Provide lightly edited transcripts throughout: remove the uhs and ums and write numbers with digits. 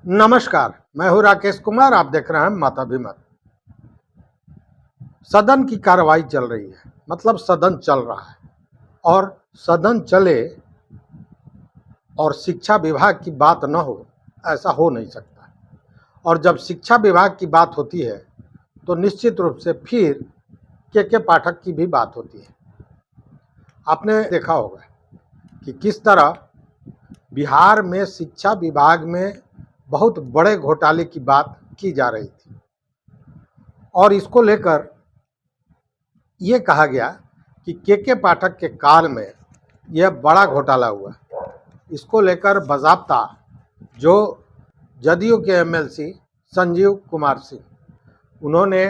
नमस्कार, मैं हूं राकेश कुमार। आप देख रहे हैं माता भीमत। सदन की कार्रवाई चल रही है, मतलब सदन चल रहा है और सदन चले और शिक्षा विभाग की बात न हो, ऐसा हो नहीं सकता। और जब शिक्षा विभाग की बात होती है तो निश्चित रूप से फिर के पाठक की भी बात होती है। आपने देखा होगा कि किस तरह बिहार में शिक्षा विभाग में बहुत बड़े घोटाले की बात की जा रही थी और इसको लेकर ये कहा गया कि के पाठक के काल में यह बड़ा घोटाला हुआ। इसको लेकर बाज़ाब्ता जो जदयू के एमएलसी संजीव कुमार सिंह, उन्होंने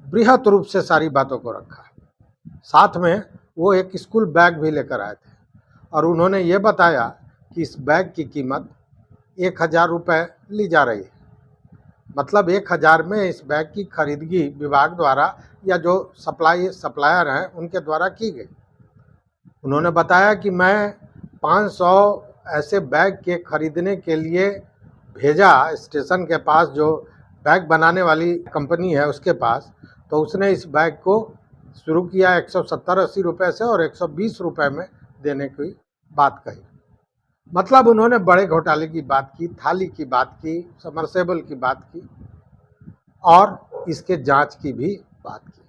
बृहत रूप से सारी बातों को रखा। साथ में वो एक स्कूल बैग भी लेकर आए थे और उन्होंने ये बताया कि इस बैग की कीमत 1000 रुपये ली जा रही है। मतलब 1000 में इस बैग की खरीदगी विभाग द्वारा या जो सप्लायर हैं उनके द्वारा की गई। उन्होंने बताया कि मैं 500 ऐसे बैग के खरीदने के लिए भेजा स्टेशन के पास, जो बैग बनाने वाली कंपनी है उसके पास, तो उसने इस बैग को शुरू किया 170-80 रुपये से और 120 रुपये में देने की बात कही। मतलब उन्होंने बड़े घोटाले की बात की, थाली की बात की, समरसेबल की बात की और इसके जांच की भी बात की।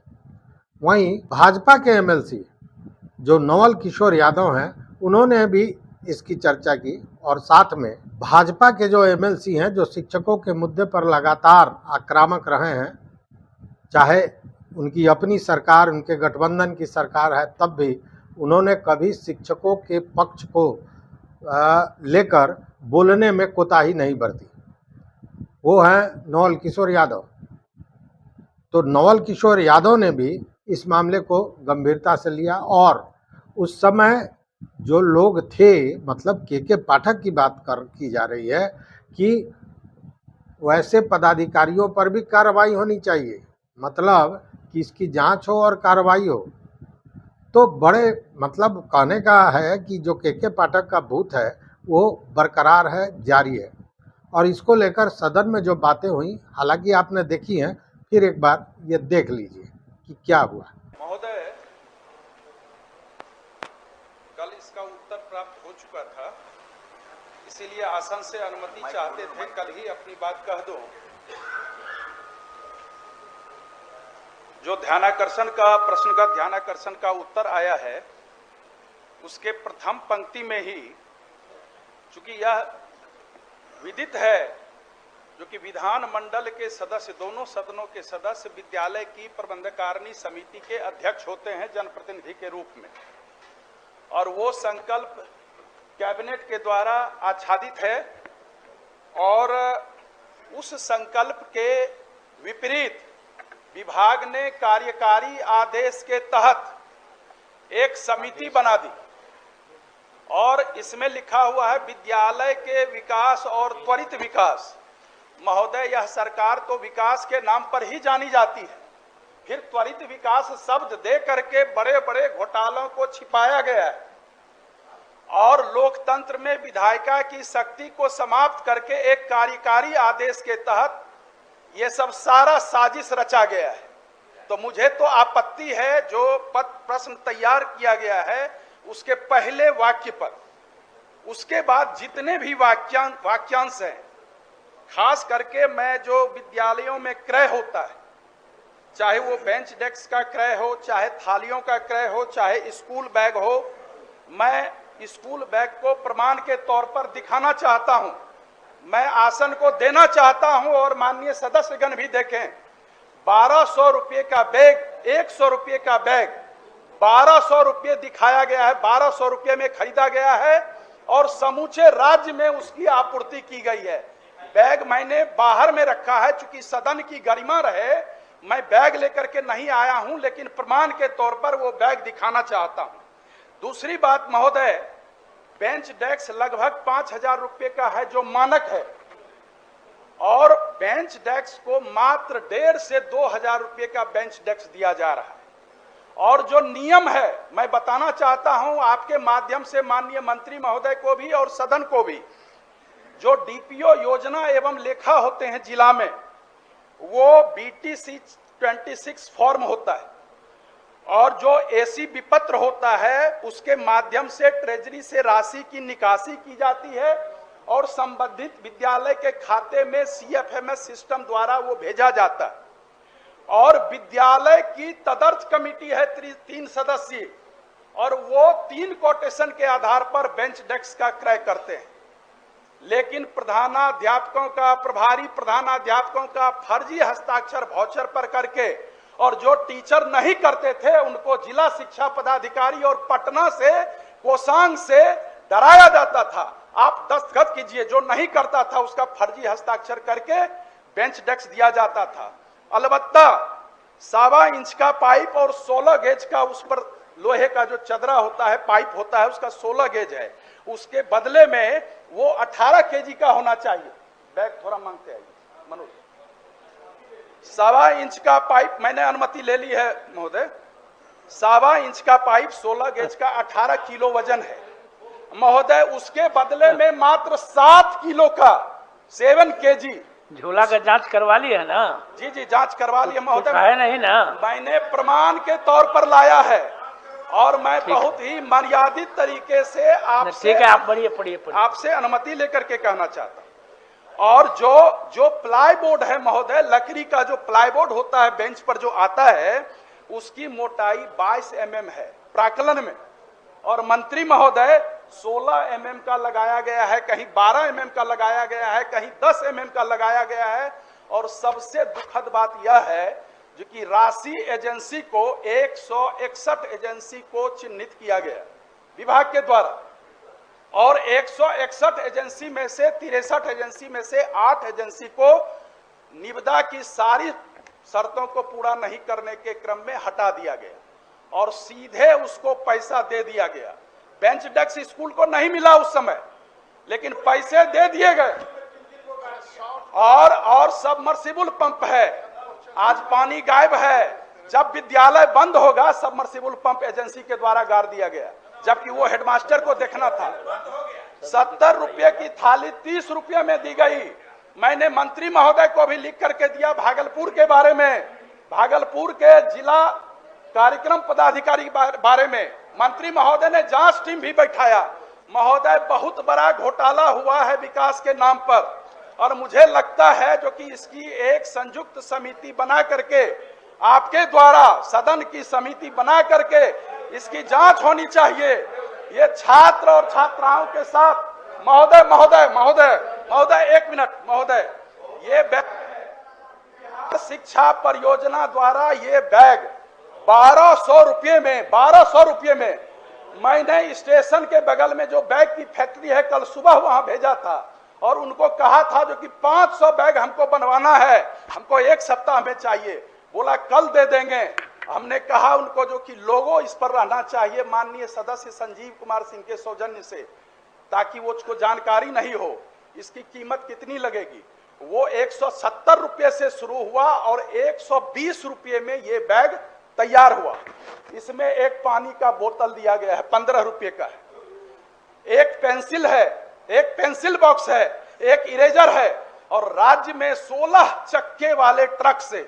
वहीं भाजपा के एमएलसी जो नवल किशोर यादव हैं, उन्होंने भी इसकी चर्चा की और साथ में भाजपा के जो एमएलसी हैं जो शिक्षकों के मुद्दे पर लगातार आक्रामक रहे हैं, चाहे उनकी अपनी सरकार, उनके गठबंधन की सरकार है, तब भी उन्होंने कभी शिक्षकों के पक्ष को लेकर बोलने में कोताही नहीं बरती। वो हैं नवल किशोर यादव। तो नवल किशोर यादव ने भी इस मामले को गंभीरता से लिया और उस समय जो लोग थे, मतलब के पाठक की बात की जा रही है कि वैसे पदाधिकारियों पर भी कार्रवाई होनी चाहिए, मतलब कि इसकी जांच हो और कार्रवाई हो। तो बड़े मतलब कहने का है कि जो के पाठक का बूथ है वो बरकरार है, जारी है। और इसको लेकर सदन में जो बातें हुई, हालांकि आपने देखी हैं, फिर एक बार ये देख लीजिए कि क्या हुआ। महोदय, कल इसका उत्तर प्राप्त हो चुका था, इसीलिए आसन से अनुमति चाहते थे कल ही अपनी बात कह दो। जो ध्यानाकर्षण का प्रश्न का ध्यानाकर्षण का उत्तर आया है, उसके प्रथम पंक्ति में ही, चूंकि यह विदित है जो कि विधान मंडल के सदस्य, दोनों सदनों के सदस्य विद्यालय की प्रबंधकारिणी समिति के अध्यक्ष होते हैं जनप्रतिनिधि के रूप में, और वो संकल्प कैबिनेट के द्वारा आच्छादित है और उस संकल्प के विपरीत विभाग ने कार्यकारी आदेश के तहत एक समिति बना दी और इसमें लिखा हुआ है विद्यालय के विकास और त्वरित विकास। महोदय, यह सरकार तो विकास के नाम पर ही जानी जाती है, फिर त्वरित विकास शब्द दे करके बड़े बड़े घोटालों को छिपाया गया है और लोकतंत्र में विधायिका की शक्ति को समाप्त करके एक कार्यकारी आदेश के तहत ये सब सारा साजिश रचा गया है। तो मुझे तो आपत्ति है जो प्रश्न तैयार किया गया है उसके पहले वाक्य पर, उसके बाद जितने भी वाक्यांश हैं, खास करके मैं जो विद्यालयों में क्रय होता है, चाहे वो बेंच डेस्क का क्रय हो, चाहे थालियों का क्रय हो, चाहे स्कूल बैग हो, मैं स्कूल बैग को प्रमाण के तौर पर दिखाना चाहता हूं, मैं आसन को देना चाहता हूं और माननीय सदस्यगण भी देखें। 1200 रुपये का बैग, 100 रुपये का बैग, 1200 रुपये दिखाया गया है, 1200 रुपये में खरीदा गया है और समूचे राज्य में उसकी आपूर्ति की गई है। बैग मैंने बाहर में रखा है, चूंकि सदन की गरिमा रहे, मैं बैग लेकर के नहीं आया हूं, लेकिन प्रमाण के तौर पर वो बैग दिखाना चाहता हूं। दूसरी बात महोदय, बेंच डेस्क लगभग 5000 रुपये का है जो मानक है, और बेंच डेस्क को मात्र 1.5 से 2000 रुपये का बेंच डेस्क दिया जा रहा है। और जो नियम है, मैं बताना चाहता हूं आपके माध्यम से माननीय मंत्री महोदय को भी और सदन को भी, जो डीपीओ योजना एवं लेखा होते हैं जिला में, वो बीटीसी 26 फॉर्म होता है और जो एसी विपत्र होता है उसके माध्यम से ट्रेजरी से राशि की निकासी की जाती है और संबंधित विद्यालय के खाते में सीएफएमएस सिस्टम द्वारा वो भेजा जाता है। और विद्यालय की तदर्थ कमेटी है 3 सदस्यीय और वो 3 कोटेशन के आधार पर बेंच डेस्क का क्रय करते हैं। लेकिन प्रधानाध्यापकों का, प्रभारी प्रधानाध्यापकों का फर्जी हस्ताक्षर वाउचर पर करके और जो टीचर नहीं करते थे उनको जिला शिक्षा पदाधिकारी और पटना से, कोसांग से डराया जाता था, आप दस्तखत कीजिए। जो नहीं करता था उसका फर्जी हस्ताक्षर करके बेंच डेस्क दिया जाता था। अलबत्ता 1.25 इंच का पाइप और 16 गेज का उस पर लोहे का जो चदरा होता है, पाइप होता है, उसका 16 गेज है। उसके बदले में वो 18 केजी का होना चाहिए। बैग थोड़ा मांगते हैं मनोज। 1.25 इंच का पाइप मैंने अनुमति ले ली है महोदय। 1.25 इंच का पाइप 16 गेज का 18 किलो वजन है महोदय। उसके बदले में मात्र 7 किलो का 7 केजी झूला का जांच करवा ली है ना? जी जी, जांच करवा ली है महोदय। है नहीं ना? मैंने प्रमाण के तौर पर लाया है और मैं बहुत ही मर्यादित तरीके से आपसे, ठीक है, आप पढ़िए आपसे अनुमति लेकर के कहना चाहता हूं। और जो प्लाई बोर्ड है महोदय, लकड़ी का जो प्लाई बोर्ड होता है बेंच पर जो आता है, उसकी मोटाई 22 mm है प्राकलन में और मंत्री महोदय 16 mm का लगाया गया है, कहीं 12 mm का लगाया गया है, कहीं 10 mm का लगाया गया है। और सबसे दुखद बात यह है जो कि राशि एजेंसी को 161 एजेंसी को चिन्हित किया गया विभाग के द्वारा और 161 एजेंसी में से 63 एजेंसी में से 8 एजेंसी को निविदा की सारी शर्तों को पूरा नहीं करने के क्रम में हटा दिया गया और सीधे उसको पैसा दे दिया गया। बेंच डेस्क स्कूल को नहीं मिला उस समय, लेकिन पैसे दे दिए गए। और सबमर्सिबल पंप है, आज पानी गायब है। जब विद्यालय बंद होगा सबमर्सिबल पंप एजेंसी के द्वारा गाड़ दिया गया, जबकि वो हेडमास्टर को देखना था। 70 रुपये की थाली 30 रुपये में दी गई। मैंने मंत्री महोदय को भी लिख करके दिया भागलपुर के बारे में, भागलपुर के जिला कार्यक्रम पदाधिकारी बारे में मंत्री महोदय ने जांच टीम भी बैठाया। महोदय, बहुत बड़ा घोटाला हुआ है विकास के नाम पर और मुझे लगता है जो कि इसकी एक संयुक्त समिति बना करके आपके द्वारा सदन की समिति बना करके इसकी जांच होनी चाहिए। ये छात्र और छात्राओं के साथ महोदय 1 मिनट महोदय, ये शिक्षा परियोजना द्वारा ये बैग 1200 रुपये में मैंने स्टेशन के बगल में जो बैग की फैक्ट्री है कल सुबह वहां भेजा था और उनको कहा था जो कि 500 बैग हमको बनवाना है, हमको 1 सप्ताह में चाहिए। बोला कल दे देंगे। हमने कहा उनको जो कि लोगो इस पर रहना चाहिए माननीय सदस्य संजीव कुमार सिंह के सौजन्य से, ताकि वो उसको जानकारी नहीं हो इसकी कीमत कितनी लगेगी। वो 170 रुपये से शुरू हुआ और 120 रुपये में ये बैग तैयार हुआ। इसमें एक पानी का बोतल दिया गया है 15 रुपये का है, एक पेंसिल है, एक पेंसिल बॉक्स है, एक इरेजर है और राज्य में 16 चक्के वाले ट्रक से,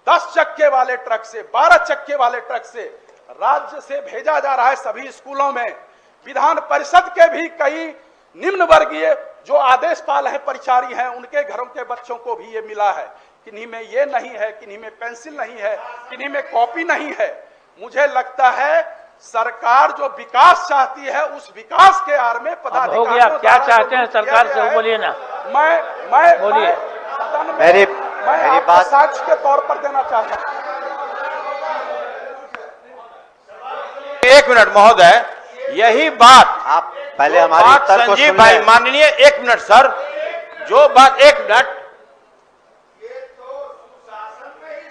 10 चक्के वाले ट्रक से, 12 चक्के वाले ट्रक से राज्य से भेजा जा रहा है सभी स्कूलों में। विधान परिषद के भी कई निम्न वर्गीय जो आदेशपाल हैं, परिचारी हैं, उनके घरों के बच्चों को भी ये मिला है। किन्हीं में ये नहीं है, किन्हीं में पेंसिल नहीं है, किन्हीं में कॉपी नहीं है। मुझे लगता है सरकार जो विकास चाहती है उस विकास के आड़ में पदाधिकारियों हो गया, क्या चाहते हैं सरकार से बोलिए ना। मैं बोलिए। मेरी बात साक्ष्य के तौर पर देना चाहता हूं। 1 मिनट महोदय, यही बात आप पहले हमारी बात संजीव भाई माननीय 1 मिनट सर, जो बात 1 मिनट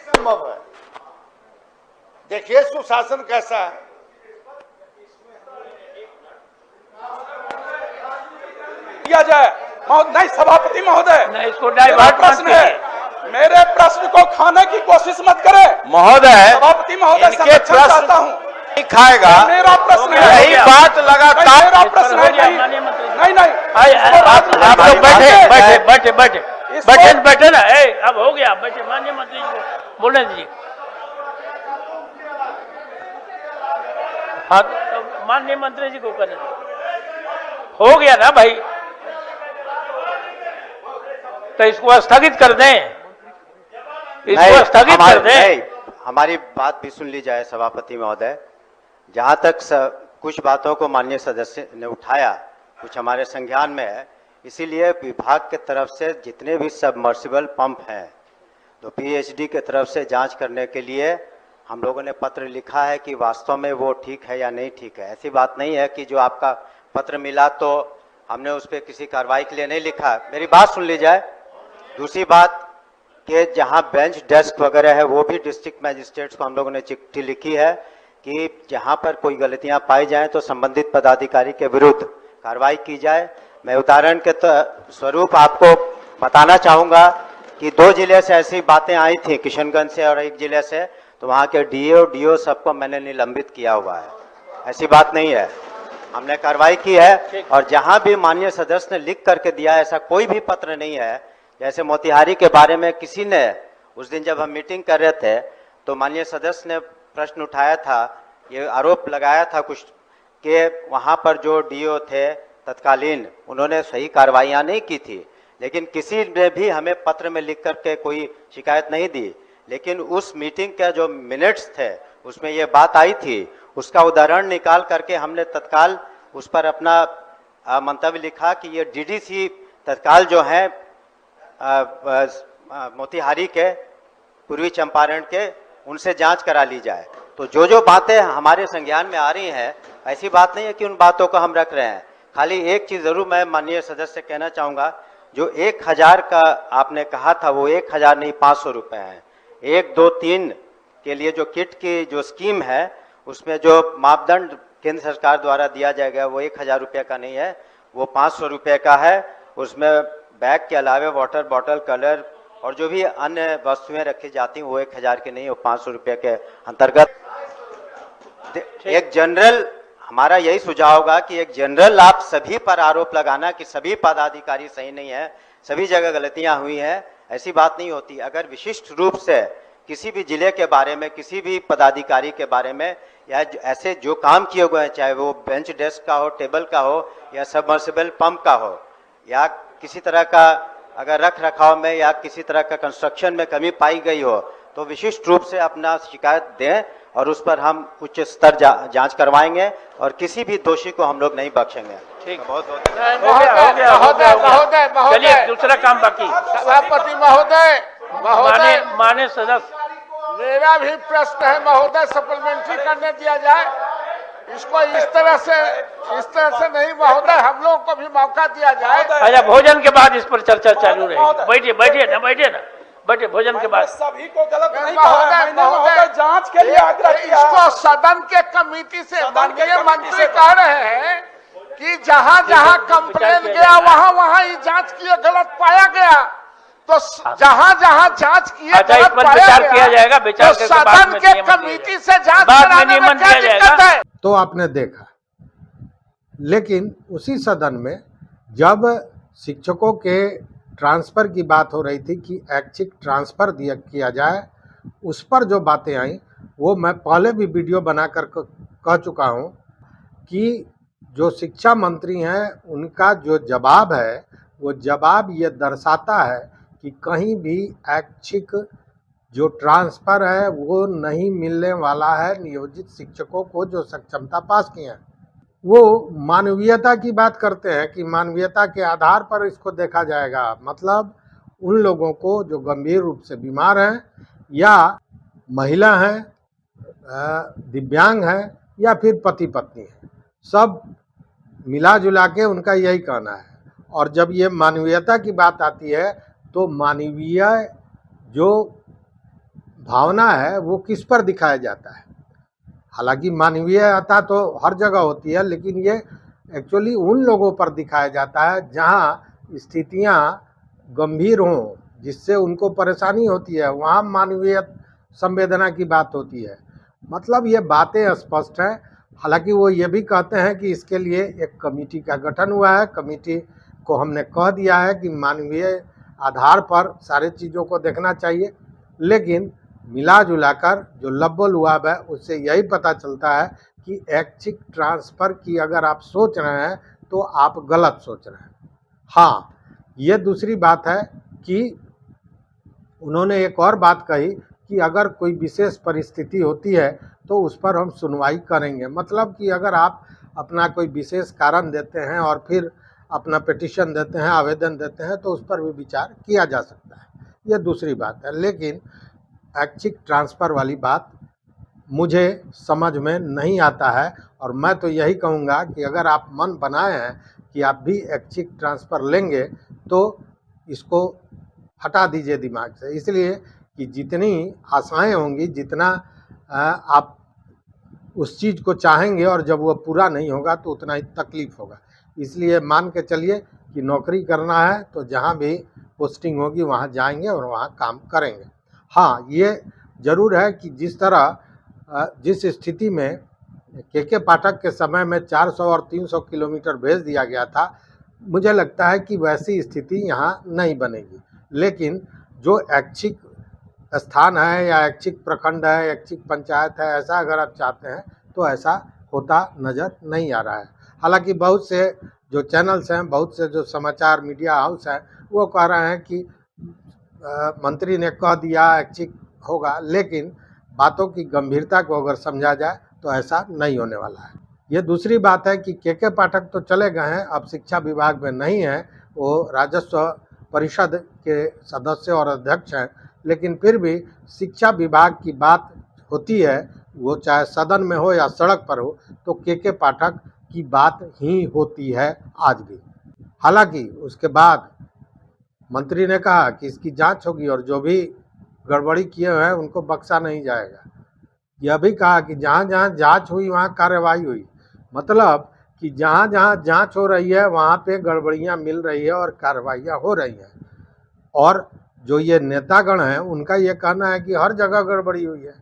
संभव है। देखिए सुशासन कैसा है। किया जाए नहीं सभापति महोदय, नहीं इसको डाइवर्ट प्रश्न है। मेरे प्रश्न को खाने की कोशिश मत करें महोदय। सभापति महोदय, इनके प्रश्न चाहता हूं खाएगा, मेरा प्रश्न है। यही बात लगातार मेरा प्रश्न है। नहीं नहीं आप लोग बैठे बैठे बैठे बैठे इसको- बैठे बैठे ना, अब हो गया, बैठे। माननीय मंत्री जी को बोलने दीजिए। हाँ, तो माननीय मंत्री जी को करने दीजिए। हो गया ना भाई, तो इसको स्थगित कर दें, इसको स्थगित कर दें। हमारी बात भी सुन ली जाए सभापति महोदय। जहां तक कुछ बातों को माननीय सदस्य ने उठाया, कुछ हमारे संज्ञान में है, इसीलिए विभाग के तरफ से जितने भी सबमर्सिबल पंप हैं तो पीएचडी के तरफ से जांच करने के लिए हम लोगों ने पत्र लिखा है कि वास्तव में वो ठीक है या नहीं ठीक है। ऐसी बात नहीं है कि जो आपका पत्र मिला तो हमने उस पर किसी कार्रवाई के लिए नहीं लिखा। मेरी बात सुन ली जाए। दूसरी बात कि जहां बेंच डेस्क वगैरह है वो भी डिस्ट्रिक्ट मैजिस्ट्रेट्स को हम लोगों ने चिट्ठी लिखी है कि जहां पर कोई गलतियां पाई जाएं तो संबंधित पदाधिकारी के विरुद्ध कार्रवाई की जाए। मैं उदाहरण के स्वरूप आपको बताना चाहूंगा कि 2 जिले से ऐसी बातें आई थी, किशनगंज से और एक जिले से, तो वहां के डीओ सबको मैंने निलंबित किया हुआ है। ऐसी बात नहीं है, हमने कार्रवाई की है। और जहां भी माननीय सदस्य ने लिख करके दिया, ऐसा कोई भी पत्र नहीं है। जैसे मोतिहारी के बारे में किसी ने उस दिन जब हम मीटिंग कर रहे थे तो माननीय सदस्य ने प्रश्न उठाया था, ये आरोप लगाया था कुछ कि वहां पर जो डीओ थे तत्कालीन, उन्होंने सही कार्रवाइयां नहीं की थी। लेकिन किसी ने भी हमें पत्र में लिख करके कोई शिकायत नहीं दी। लेकिन उस मीटिंग के जो मिनट्स थे उसमें ये बात आई थी, उसका उदाहरण निकाल करके हमने तत्काल उस पर अपना मंतव्य लिखा कि ये डीडीसी तत्काल जो है मोतिहारी के, पूर्वी चंपारण के, उनसे जांच करा ली जाए। तो जो बातें हमारे संज्ञान में आ रही हैं, ऐसी बात नहीं है कि उन बातों को हम रख रहे हैं। खाली एक चीज जरूर मैं माननीय सदस्य से कहना चाहूंगा, जो 1000 का आपने कहा था वो 1000 नहीं 500 रुपए है। 1, 2, 3 के लिए जो किट की जो स्कीम है उसमें जो मापदंड केंद्र सरकार द्वारा दिया जाएगा वो 1000 रुपये का नहीं है, वो 500 रुपये का है। उसमें बैग के अलावे वाटर बॉटल, कलर और जो भी अन्य वस्तुएं रखी जाती हैं वो 1000 के नहीं, वो 500 रुपये के अंतर्गत। एक जनरल, हमारा यही सुझाव होगा कि एक जनरल आप सभी पर आरोप लगाना कि सभी पदाधिकारी सही नहीं है, सभी जगह गलतियां हुई हैं, ऐसी बात नहीं होती। अगर विशिष्ट रूप से किसी भी जिले के बारे में, किसी भी पदाधिकारी के बारे में या ऐसे जो काम किए हुए हैं, चाहे वो बेंच डेस्क का हो, टेबल का हो या सबमर्सिबल पंप का हो, या किसी तरह का अगर रख रखाव में या किसी तरह का कंस्ट्रक्शन में कमी पाई गई हो तो विशिष्ट रूप से अपना शिकायत दें और उस पर हम उच्च स्तर जांच करवाएंगे और किसी भी दोषी को हम लोग नहीं बख्शेंगे। ठीक, बहुत बहुत महोदय चलिए दूसरा काम बाकी। सभापति महोदय, माने सदस्य, मेरा भी प्रश्न है महोदय, सप्लीमेंट्री करने दिया जाए इसको। इस तरह से नहीं महोदय, हम लोगों को भी मौका दिया जाए। अच्छा, भोजन के बाद इस पर चर्चा चालू रहेगी। बैठिए बैठिए ना, बैठिए ना, बैठे। भोजन के बाद सभी को गलत नहीं कहा है, मैंने महोदय जांच के लिए आग्रह किया। इसको सदन के कमिटी से माननीय मंत्री कह रहे हैं कि जहां जहां कंप्लेन गया वहां ही जांच किए, गलत पाया गया तो जहां जहां जांच किए अच्छा, इस पर विचार किया जाएगा। विचार तो सदन के कमिटी से जांच कराने में क्या दिक्कत है? तो आपने देखा, लेकिन उसी सदन में जब शिक्षकों के ट्रांसफ़र की बात हो रही थी कि ऐच्छिक ट्रांसफ़र किया जाए, उस पर जो बातें आई वो मैं पहले भी वीडियो बनाकर कह चुका हूँ कि जो शिक्षा मंत्री हैं उनका जो जवाब है वो जवाब ये दर्शाता है कि कहीं भी ऐच्छिक जो ट्रांसफ़र है वो नहीं मिलने वाला है नियोजित शिक्षकों को जो सक्षमता पास किए हैं। वो मानवीयता की बात करते हैं कि मानवीयता के आधार पर इसको देखा जाएगा, मतलब उन लोगों को जो गंभीर रूप से बीमार हैं या महिला हैं, दिव्यांग हैं या फिर पति पत्नी हैं, सब मिला जुला के उनका यही कहना है। और जब ये मानवीयता की बात आती है तो मानवीय जो भावना है वो किस पर दिखाया जाता है। हालांकि मानवीयता तो हर जगह होती है, लेकिन ये एक्चुअली उन लोगों पर दिखाया जाता है जहां स्थितियां गंभीर हों, जिससे उनको परेशानी होती है, वहां मानवीय संवेदना की बात होती है। मतलब ये बातें स्पष्ट हैं हालांकि वो ये भी कहते हैं कि इसके लिए एक कमेटी का गठन हुआ है। कमेटी को हमने कह दिया है कि मानवीय आधार पर सारे चीज़ों को देखना चाहिए, लेकिन मिला जुलाकर जो लब्बो लुआब है उससे यही पता चलता है कि ऐच्छिक ट्रांसफ़र की अगर आप सोच रहे हैं तो आप गलत सोच रहे हैं। हाँ, ये दूसरी बात है कि उन्होंने एक और बात कही कि अगर कोई विशेष परिस्थिति होती है तो उस पर हम सुनवाई करेंगे। मतलब कि अगर आप अपना कोई विशेष कारण देते हैं और फिर अपना पिटीशन देते हैं, आवेदन देते हैं, तो उस पर भी विचार किया जा सकता है। ये दूसरी बात है। लेकिन ऐच्छिक ट्रांसफ़र वाली बात मुझे समझ में नहीं आता है, और मैं तो यही कहूँगा कि अगर आप मन बनाए हैं कि आप भी ऐच्छिक ट्रांसफ़र लेंगे तो इसको हटा दीजिए दिमाग से, इसलिए कि जितनी आशाएं होंगी, जितना आप उस चीज़ को चाहेंगे और जब वो पूरा नहीं होगा तो उतना ही तकलीफ़ होगा। इसलिए मान के चलिए कि नौकरी करना है तो जहाँ भी पोस्टिंग होगी वहाँ जाएंगे और वहाँ काम करेंगे। हाँ, ये ज़रूर है कि जिस तरह जिस स्थिति में के पाठक के समय में 400 और 300 किलोमीटर भेज दिया गया था, मुझे लगता है कि वैसी स्थिति यहाँ नहीं बनेगी। लेकिन जो ऐच्छिक स्थान है या ऐच्छिक प्रखंड है, ऐच्छिक पंचायत है, ऐसा अगर आप चाहते हैं तो ऐसा होता नज़र नहीं आ रहा है। हालांकि बहुत से जो चैनल्स हैं, बहुत से जो समाचार मीडिया हाउस हैं, वो कह रहे हैं कि मंत्री ने कह दिया ऐच्छिक होगा, लेकिन बातों की गंभीरता को अगर समझा जाए तो ऐसा नहीं होने वाला है। ये दूसरी बात है कि के पाठक तो चले गए हैं, अब शिक्षा विभाग में नहीं हैं, वो राजस्व परिषद के सदस्य और अध्यक्ष हैं, लेकिन फिर भी शिक्षा विभाग की बात होती है, वो चाहे सदन में हो या सड़क पर हो, तो के पाठक की बात ही होती है आज भी। हालांकि उसके बाद मंत्री ने कहा कि इसकी जांच होगी और जो भी गड़बड़ी किए हुए हैं उनको बख्शा नहीं जाएगा। यह भी कहा कि जहाँ जहाँ जांच हुई वहाँ कार्रवाई हुई। मतलब कि जहाँ जहाँ जांच हो रही है वहाँ पे गड़बड़ियाँ मिल रही है और कार्रवाइयाँ हो रही हैं। और जो ये नेतागण हैं उनका ये कहना है कि हर जगह गड़बड़ी हुई है।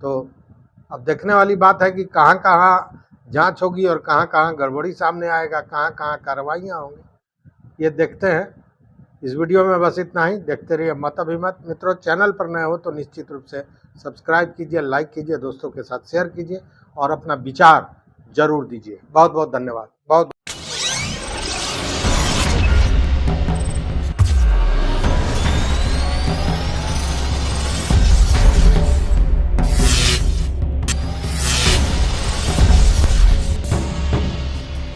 तो अब देखने वाली बात है कि कहाँ कहाँ जांच होगी और कहाँ कहाँ गड़बड़ी सामने आएगा, कहाँ कहाँ कार्रवाइयाँ होंगी, ये देखते हैं। इस वीडियो में बस इतना ही। देखते रहिए मत अभिमत। मित्रों, चैनल पर नए हो तो निश्चित रूप से सब्सक्राइब कीजिए, लाइक कीजिए, दोस्तों के साथ शेयर कीजिए और अपना विचार जरूर दीजिए। बहुत बहुत धन्यवाद।